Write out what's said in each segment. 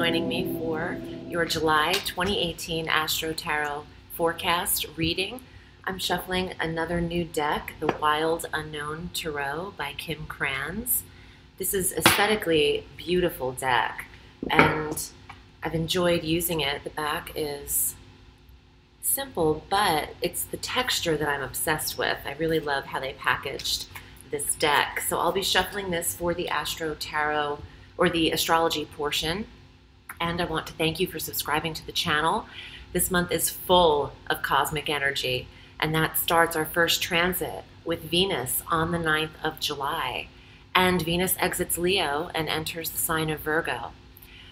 joining me for your July 2018 Astro Tarot forecast reading. I'm shuffling another new deck, the Wild Unknown Tarot by Kim Krans. This is aesthetically beautiful deck, and I've enjoyed using it. The back is simple, but it's the texture that I'm obsessed with. I really love how they packaged this deck. So I'll be shuffling this for the Astro Tarot, or the astrology portion. And I want to thank you for subscribing to the channel. This month is full of cosmic energy, and that starts our first transit with Venus on the 9th of July. And Venus exits Leo and enters the sign of Virgo.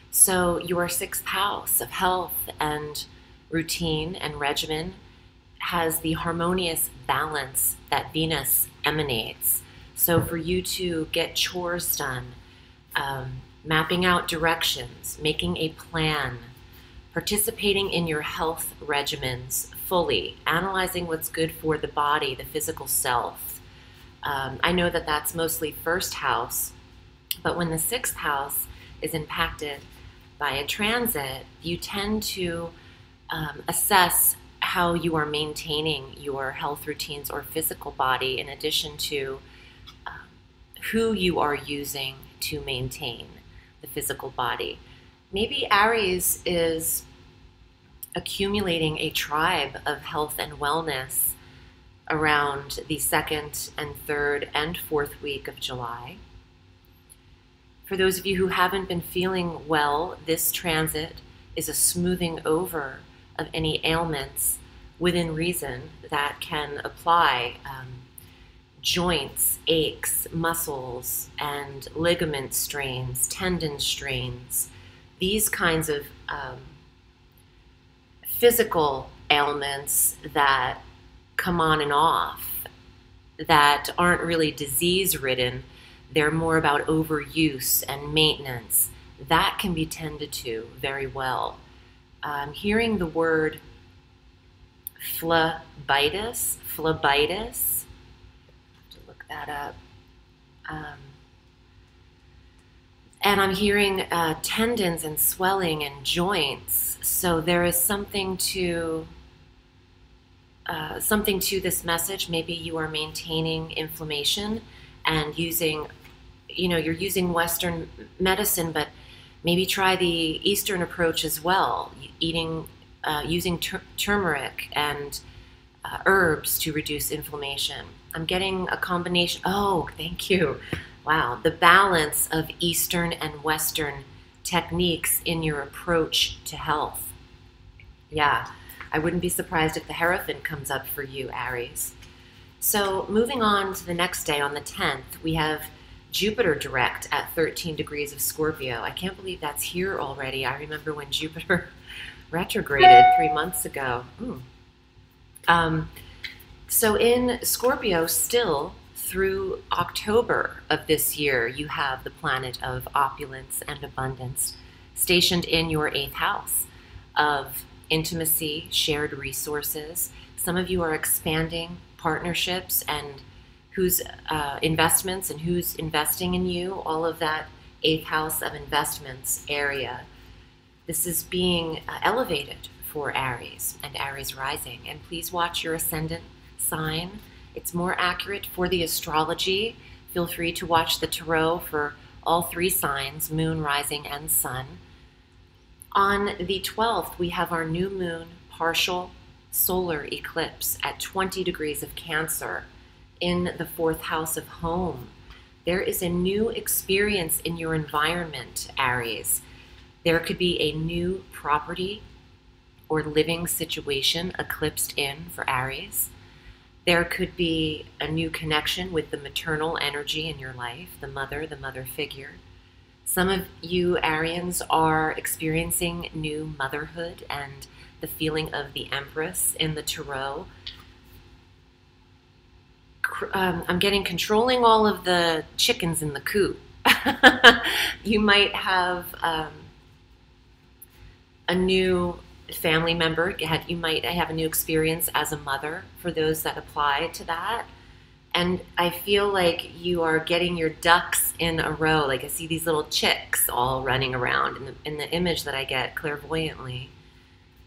So your 6th house of health and routine and regimen has the harmonious balance that Venus emanates. So for you to get chores done, mapping out directions, making a plan, participating in your health regimens fully, analyzing what's good for the body, the physical self. I know that that's mostly 1st house, but when the 6th house is impacted by a transit, you tend to assess how you are maintaining your health routines or physical body, in addition to who you are using to maintain the physical body. Maybe Aries is accumulating a tribe of health and wellness around the 2nd and 3rd and 4th week of July. For those of you who haven't been feeling well, this transit is a smoothing over of any ailments within reason that can apply joints, aches, muscles, and ligament strains, tendon strains, these kinds of physical ailments that come on and off, that aren't really disease-ridden. They're more about overuse and maintenance. That can be tended to very well. I'm hearing the word phlebitis, that up. And I'm hearing tendons and swelling and joints. So there is something to this message. Maybe you are maintaining inflammation and using, you're using Western medicine, but maybe try the Eastern approach as well. Using turmeric and herbs to reduce inflammation. I'm getting a combination. Oh, thank you. Wow, the balance of Eastern and Western techniques in your approach to health. Yeah, I wouldn't be surprised if the Hierophant comes up for you, Aries. So moving on to the next day, on the 10th, we have Jupiter direct at 13 degrees of Scorpio. I can't believe that's here already. I remember when Jupiter retrograded 3 months ago. So in Scorpio, still through October of this year, you have the planet of opulence and abundance stationed in your 8th house of intimacy, shared resources. Some of you are expanding partnerships and who's investments and who's investing in you, all of that 8th house of investments area. This is being elevated for Aries and Aries rising. And please watch your ascendant sign. It's more accurate for the astrology. Feel free to watch the tarot for all 3 signs, moon, rising, and sun. On the 12th, we have our new moon partial solar eclipse at 20 degrees of Cancer in the 4th house of home. There is a new experience in your environment, Aries. There could be a new property or living situation eclipsed in for Aries. There could be a new connection with the maternal energy in your life, the mother figure. Some of you Arians are experiencing new motherhood and the feeling of the Empress in the tarot. I'm getting controlling all of the chickens in the coop. You might have a new family member. You might have a new experience as a mother for those that apply to that. And I feel like you are getting your ducks in a row. Like I see these little chicks all running around in the image that I get clairvoyantly.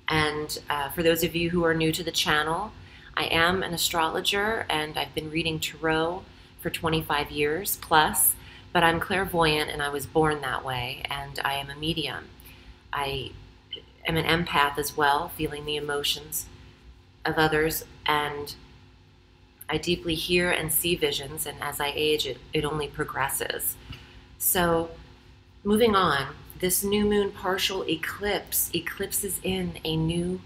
And for those of you who are new to the channel, I am an astrologer and I've been reading tarot for 25 years plus, but I'm clairvoyant and I was born that way, and I am a medium. I am an empath as well, feeling the emotions of others, and I deeply hear and see visions, and as I age, it only progresses. So moving on, this new moon partial eclipse eclipses in a new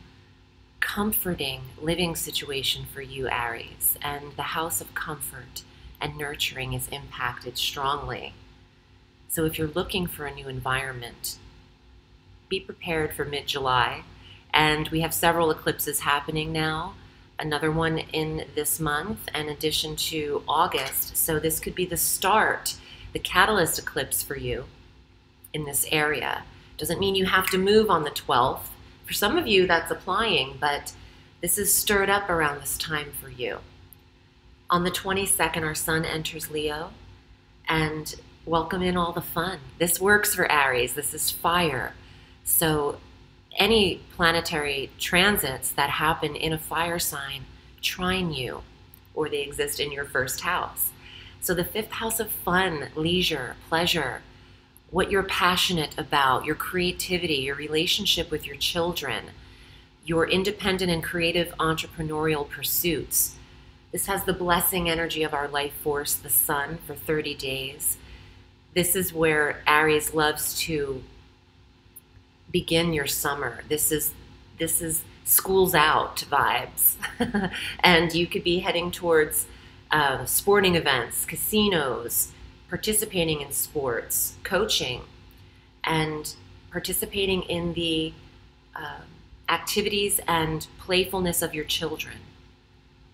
comforting living situation for you, Aries, and the house of comfort and nurturing is impacted strongly. So if you're looking for a new environment, be prepared for mid-July. And we have several eclipses happening now, another one in this month, in addition to August. So this could be the start, the catalyst eclipse for you in this area. Doesn't mean you have to move on the 12th. For some of you, that's applying, but this is stirred up around this time for you. On the 22nd, our sun enters Leo, and welcome in all the fun. This works for Aries. This is fire. So any planetary transits that happen in a fire sign trine you, or they exist in your first house. So the 5th house of fun, leisure, pleasure, what you're passionate about, your creativity, your relationship with your children, your independent and creative entrepreneurial pursuits. This has the blessing energy of our life force, the sun, for 30 days. This is where Aries loves to begin your summer. This is school's out vibes. And you could be heading towards sporting events, casinos, participating in sports, coaching, and participating in the activities and playfulness of your children.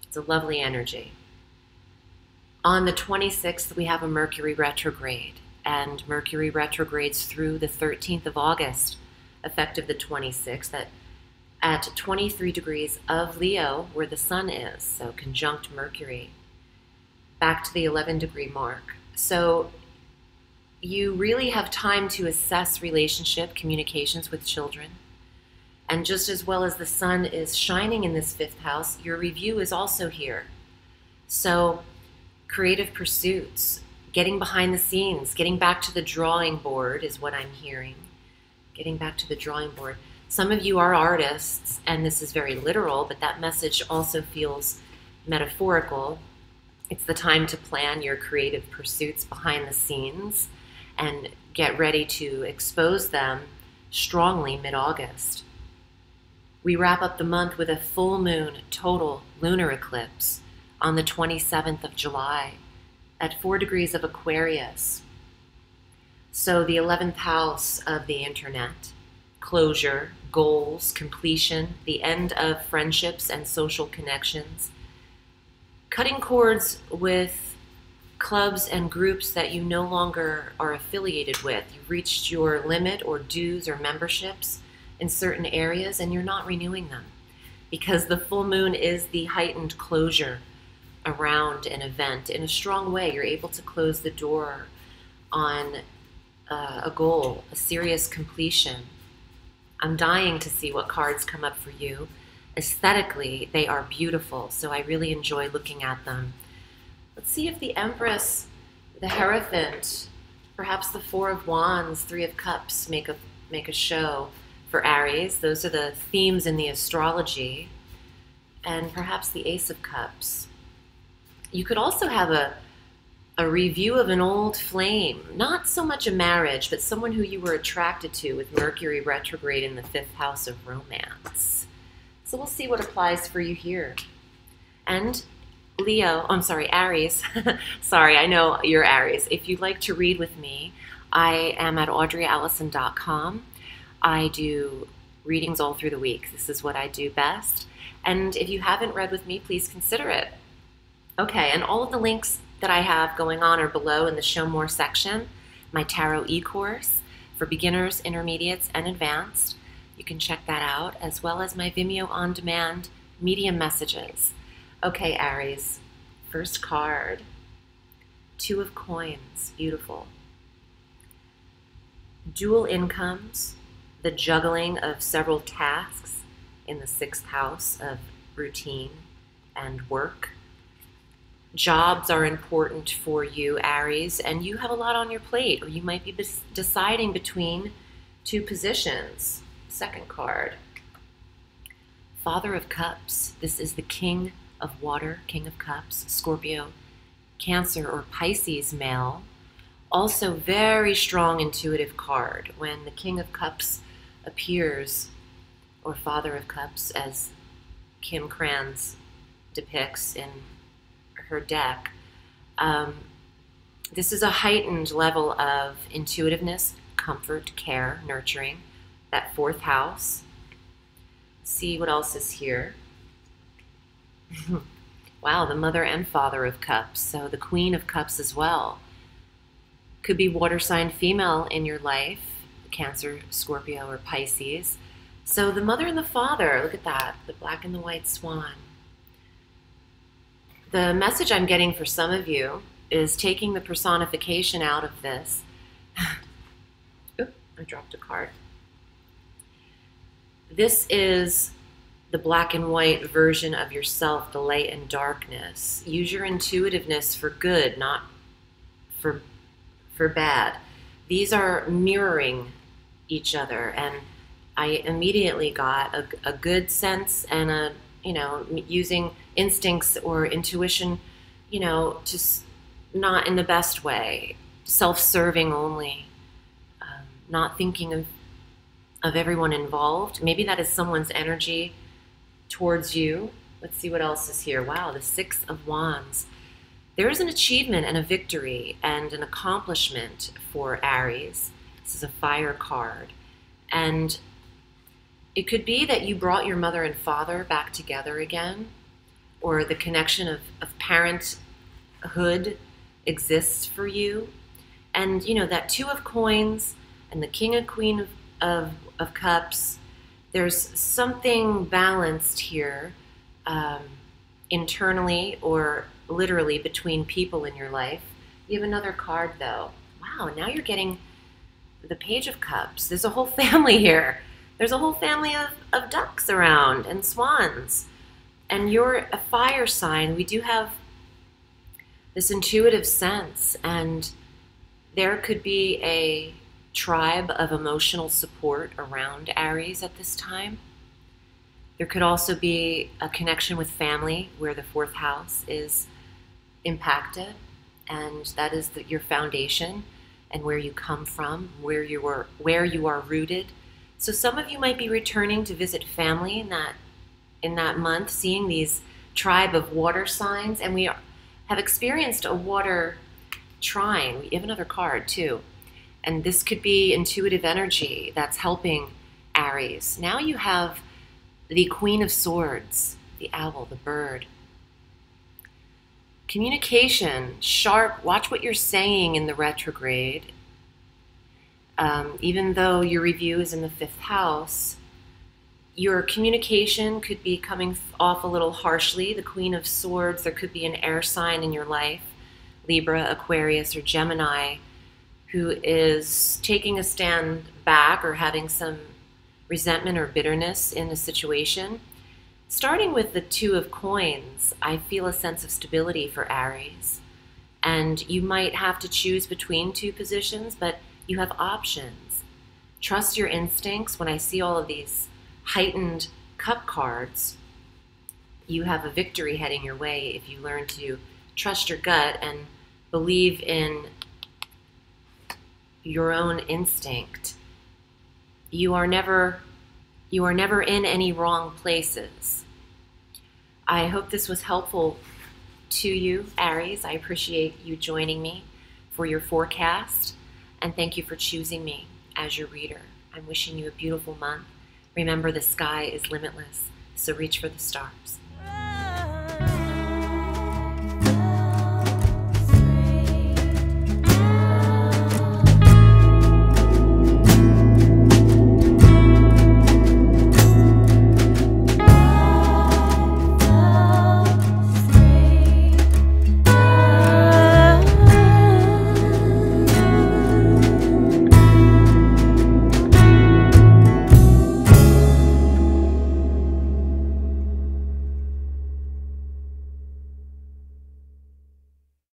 It's a lovely energy. On the 26th, we have a Mercury retrograde, and Mercury retrogrades through the 13th of August, effective the 26th, at 23 degrees of Leo, where the sun is, so conjunct Mercury, back to the 11-degree mark. So you really have time to assess relationship, communications with children. And just as well as the sun is shining in this 5th house, your review is also here. So creative pursuits, getting behind the scenes, getting back to the drawing board is what I'm hearing. Getting back to the drawing board. Some of you are artists, and this is very literal, but that message also feels metaphorical. It's the time to plan your creative pursuits behind the scenes and get ready to expose them strongly mid-August. We wrap up the month with a full moon total lunar eclipse on the 27th of July at 4 degrees of Aquarius. So the 11th house of the internet, closure, goals, completion, the end of friendships and social connections, cutting cords with clubs and groups that you no longer are affiliated with. You've reached your limit or dues or memberships in certain areas and you're not renewing them because the full moon is the heightened closure around an event. In a strong way, you're able to close the door on a goal, a serious completion. I'm dying to see what cards come up for you. Aesthetically, they are beautiful, so I really enjoy looking at them. Let's see if the Empress, the Hierophant, perhaps the 4 of Wands, 3 of Cups make a show for Aries. Those are the themes in the astrology. And perhaps the Ace of Cups. You could also have a review of an old flame, not so much a marriage, but someone who you were attracted to with Mercury retrograde in the 5th house of romance. So we'll see what applies for you here. And Aries. Sorry, I know you're Aries. If you'd like to read with me, I am at audreyalison.com. I do readings all through the week. This is what I do best. And if you haven't read with me, please consider it. Okay, and all of the links that I have going on are below in the Show More section. My Tarot eCourse for beginners, intermediates, and advanced. You can check that out, as well as my Vimeo on-demand medium messages. Okay, Aries, First card, Two of Coins, beautiful. Dual incomes, the juggling of several tasks in the 6th house of routine and work. Jobs are important for you, Aries, and you have a lot on your plate, or you might be deciding between two positions. Second card, Father of Cups. This is the King of Water, King of Cups, Scorpio, Cancer, or Pisces male. Also very strong intuitive card. When the King of Cups appears, or Father of Cups, as Kim Kranz depicts in her deck, this is a heightened level of intuitiveness, comfort, care, nurturing. That 4th house. See what else is here. Wow, the Mother and Father of Cups. So the Queen of Cups as well. Could be water sign female in your life, Cancer, Scorpio, or Pisces. So the Mother and the Father, look at that, the black and the white swan. The message I'm getting for some of you is taking the personification out of this. Oop, I dropped a card. This is the black and white version of yourself, the light and darkness. Use your intuitiveness for good, not for bad. These are mirroring each other, and I immediately got a good sense and a, using instincts or intuition, just not in the best way, self-serving only, not thinking of everyone involved. Maybe that is someone's energy towards you. Let's see what else is here. Wow, the 6 of Wands. There is an achievement and a victory and an accomplishment for Aries. This is a fire card. And it could be that you brought your mother and father back together again, or the connection of parenthood exists for you. And, that 2 of Coins and the King and Queen of Cups, there's something balanced here internally or literally between people in your life. You have another card though. Wow, now you're getting the Page of Cups. There's a whole family here. There's a whole family of ducks around and swans. And you're a fire sign. We do have this intuitive sense, and there could be a tribe of emotional support around Aries at this time. There could also be a connection with family where the 4th house is impacted, and that is your foundation and where you come from, where you are rooted. So some of you might be returning to visit family in that month, seeing these tribe of water signs, and we have experienced a water trine. We have another card too. And this could be intuitive energy that's helping Aries. Now you have the Queen of Swords, the owl, the bird. Communication, sharp, watch what you're saying in the retrograde. Even though your review is in the 5th house, your communication could be coming off a little harshly. The Queen of Swords, there could be an air sign in your life, Libra, Aquarius, or Gemini, who is taking a stand back or having some resentment or bitterness in a situation. Starting with the 2 of Coins, I feel a sense of stability for Aries. And you might have to choose between 2 positions, but you have options. Trust your instincts. When I see all of these heightened cup cards, you have a victory heading your way if you learn to trust your gut and believe in your own instinct. You are never in any wrong places. I hope this was helpful to you, Aries. I appreciate you joining me for your forecast, and thank you for choosing me as your reader. I'm wishing you a beautiful month. Remember, the sky is limitless, so reach for the stars.